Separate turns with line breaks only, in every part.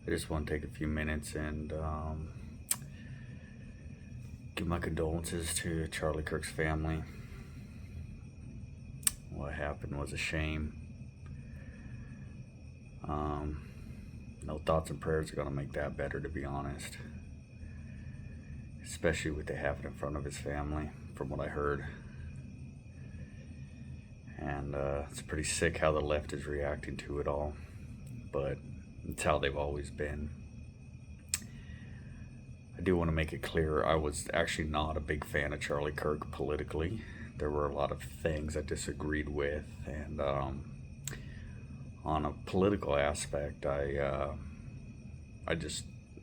I just want to take a few minutes and give my condolences to Charlie Kirk's family. What happened was a shame. No thoughts and prayers are going to make that better, to be honest. Especially with it happening in front of his family, from what I heard. And it's pretty sick how the left is reacting to it all. But it's how they've always been. I do want to make it clear, I was actually not a big fan of Charlie Kirk politically. There were a lot of things I disagreed with, and on a political aspect, I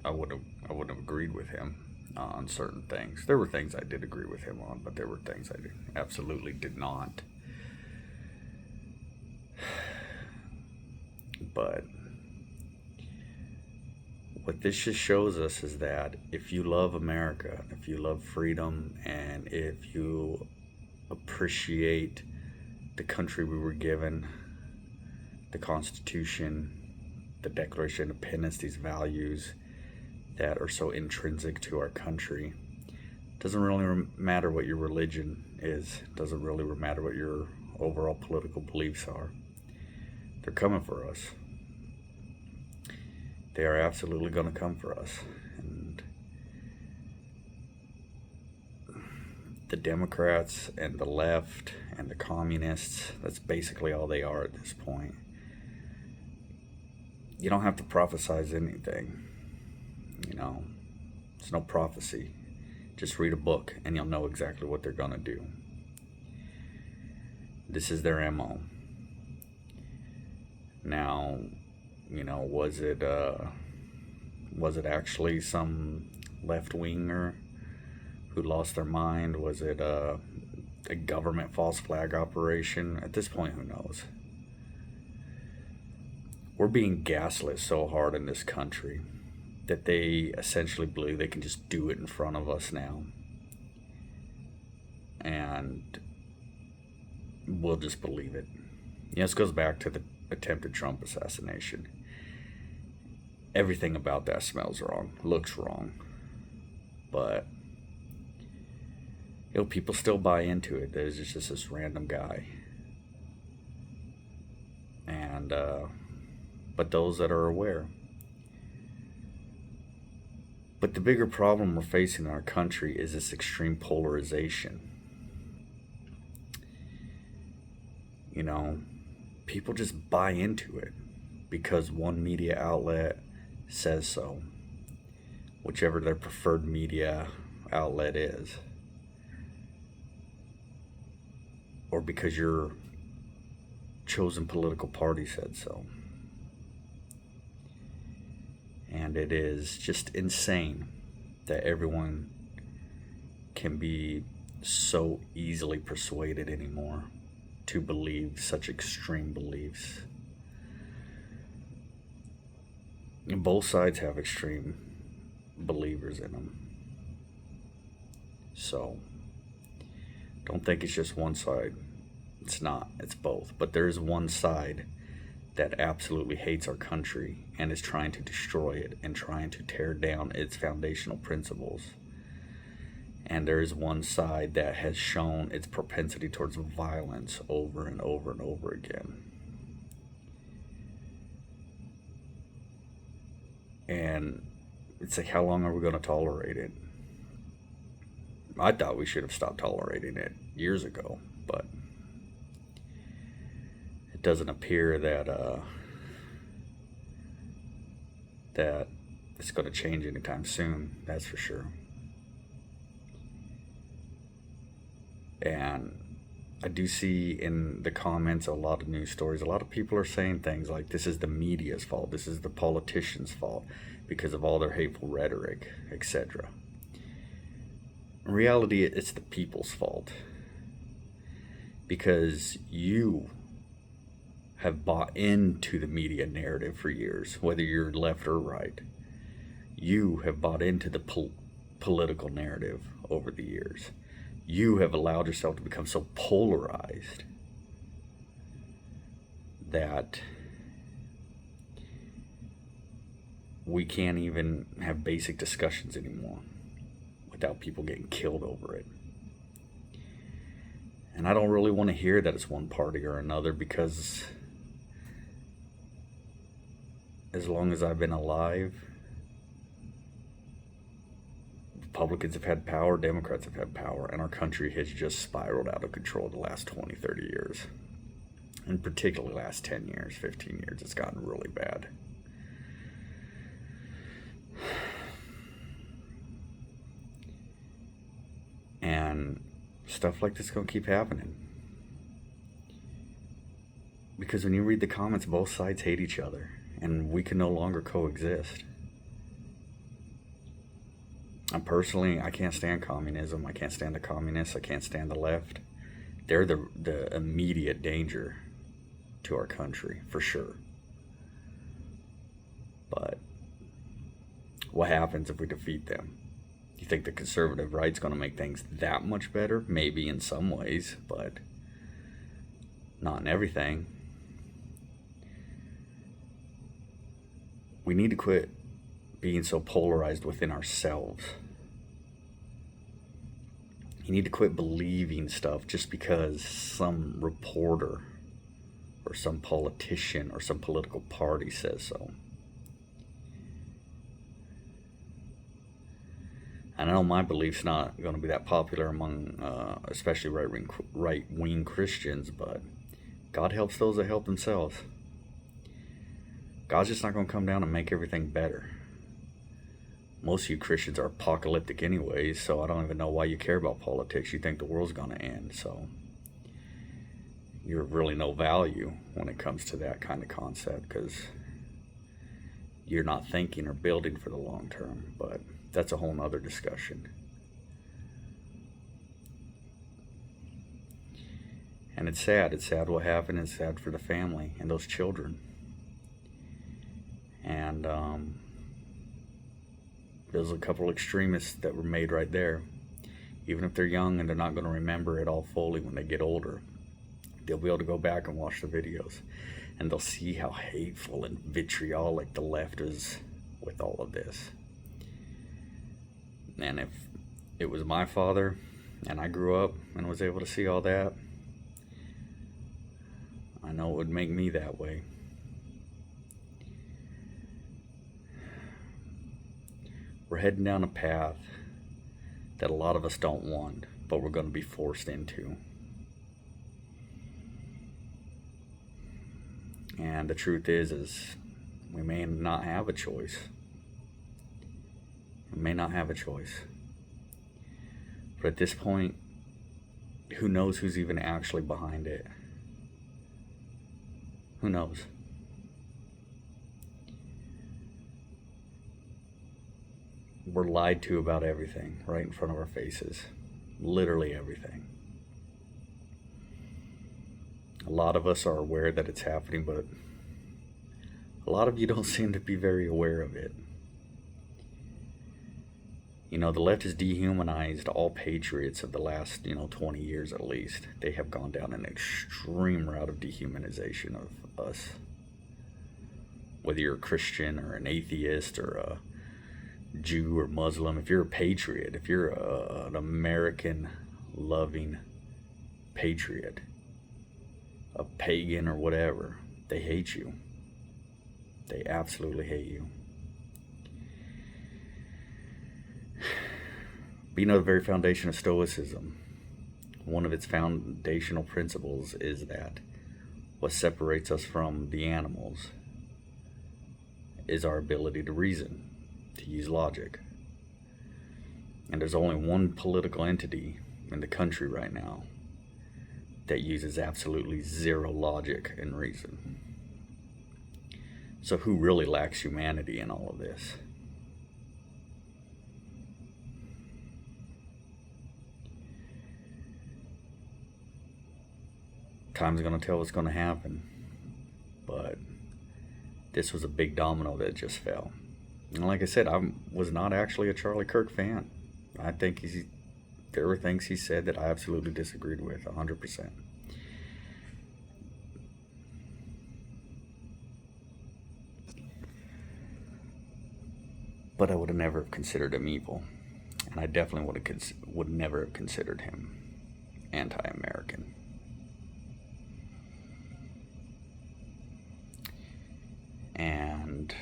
wouldn't have agreed with him on certain things. There were things I did agree with him on, but there were things I absolutely did not. But what this just shows us is that if you love America, if you love freedom, and if you appreciate the country we were given, the Constitution, the Declaration of Independence, these values that are so intrinsic to our country, doesn't really matter what your religion is, doesn't really matter what your overall political beliefs are. They're coming for us. They are absolutely going to come for us. And the Democrats and the left and the communists, that's basically all they are at this point. You don't have to prophesize anything. It's no prophecy. Just read a book and you'll know exactly what they're going to do. This is their MO. Now, was it actually some left-winger who lost their mind? Was it a government false flag operation? At this point, who knows? We're being gaslit so hard in this country that they essentially believe they can just do it in front of us now. And we'll just believe it. This goes back to the attempted Trump assassination. Everything about that smells wrong, looks wrong. But people still buy into it. There's just this random guy. And but those that are aware. But the bigger problem we're facing in our country is this extreme polarization. People just buy into it because one media outlet says so, whichever their preferred media outlet is, or because your chosen political party said so. And it is just insane that everyone can be so easily persuaded anymore to believe such extreme beliefs. And both sides have extreme believers in them. So, don't think it's just one side. It's not. It's both. But there is one side that absolutely hates our country and is trying to destroy it and trying to tear down its foundational principles. And there is one side that has shown its propensity towards violence over and over and over again. And it's like, how long are we going to tolerate it? I thought we should have stopped tolerating it years ago, but it doesn't appear that that it's going to change anytime soon, that's for sure. And I do see in the comments a lot of news stories, a lot of people are saying things like, this is the media's fault, this is the politicians' fault because of all their hateful rhetoric, etc. In reality, it's the people's fault, because you have bought into the media narrative for years, whether you're left or right. You have bought into the political narrative over the years. You have allowed yourself to become so polarized that we can't even have basic discussions anymore without people getting killed over it. And I don't really want to hear that it's one party or another, because as long as I've been alive, Republicans have had power, Democrats have had power, and our country has just spiraled out of control the last 20, 30 years. And particularly the last 10 years, 15 years, it's gotten really bad. And stuff like this is going to keep happening. Because when you read the comments, both sides hate each other, and we can no longer coexist. I can't stand communism. I can't stand the communists. I can't stand the left. They're the immediate danger to our country, for sure. But what happens if we defeat them? You think the conservative right's going to make things that much better? Maybe in some ways, but not in everything. We need to quit being so polarized within ourselves. You need to quit believing stuff just because some reporter or some politician or some political party says so. I know my belief's not going to be that popular among especially right-wing Christians, but God helps those that help themselves. God's just not going to come down and make everything better. Most of you Christians are apocalyptic anyways, so I don't even know why you care about politics. You think the world's going to end, so you're of really no value when it comes to that kind of concept, because you're not thinking or building for the long term. But that's a whole nother discussion. And it's sad. It's sad what happened. It's sad for the family and those children. And there's a couple extremists that were made right there. Even if they're young and they're not going to remember it all fully when they get older, they'll be able to go back and watch the videos, and they'll see how hateful and vitriolic the left is with all of this. And if it was my father and I grew up and was able to see all that, I know it would make me that way. We're heading down a path that a lot of us don't want, but we're going to be forced into. And the truth is we may not have a choice. We may not have a choice. But at this point, who knows who's even actually behind it? Who knows? We're lied to about everything right in front of our faces. Literally everything. A lot of us are aware that it's happening, but a lot of you don't seem to be very aware of it. You know, the left has dehumanized all patriots of the last, 20 years at least. They have gone down an extreme route of dehumanization of us. Whether you're a Christian or an atheist or a Jew or Muslim, if you're a patriot, if you're an American loving patriot, a pagan or whatever, they hate you. They absolutely hate you. But the very foundation of Stoicism, one of its foundational principles is that what separates us from the animals is our ability to reason, to use logic. And there's only one political entity in the country right now that uses absolutely zero logic and reason. So who really lacks humanity in all of this? Time's going to tell what's going to happen. But this was a big domino that just fell. And like I said, I was not actually a Charlie Kirk fan. I think there were things he said that I absolutely disagreed with, 100%. but I would have never considered him evil. And I definitely would never have considered him anti-American. And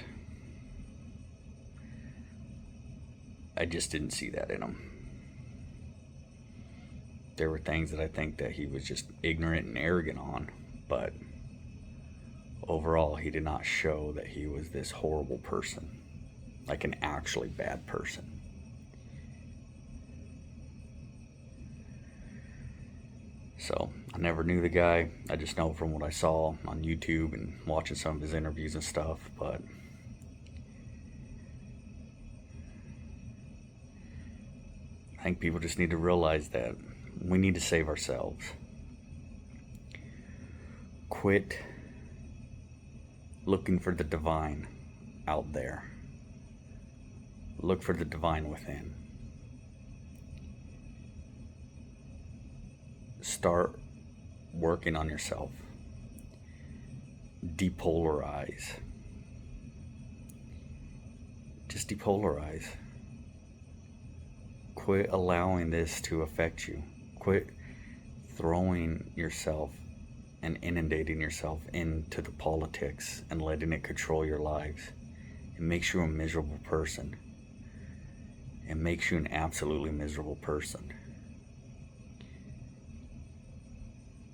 I just didn't see that in him. There were things that I think that he was just ignorant and arrogant on, but overall he did not show that he was this horrible person, like an actually bad person. So I never knew the guy. I just know from what I saw on YouTube and watching some of his interviews and stuff. But I think people just need to realize that we need to save ourselves. Quit looking for the divine out there. Look for the divine within. Start working on yourself. Depolarize. Just depolarize. Quit allowing this to affect you. Quit throwing yourself and inundating yourself into the politics and letting it control your lives. It makes you a miserable person. It makes you an absolutely miserable person.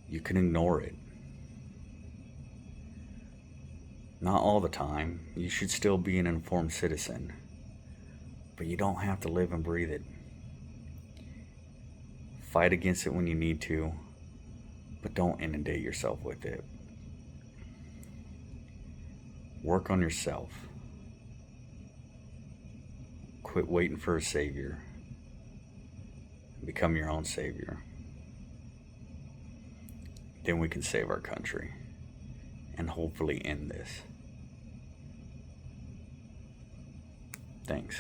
You can ignore it. Not all the time. You should still be an informed citizen. But you don't have to live and breathe it. Fight against it when you need to, but don't inundate yourself with it. Work on yourself. Quit waiting for a savior. Become your own savior. Then we can save our country and hopefully end this. Thanks.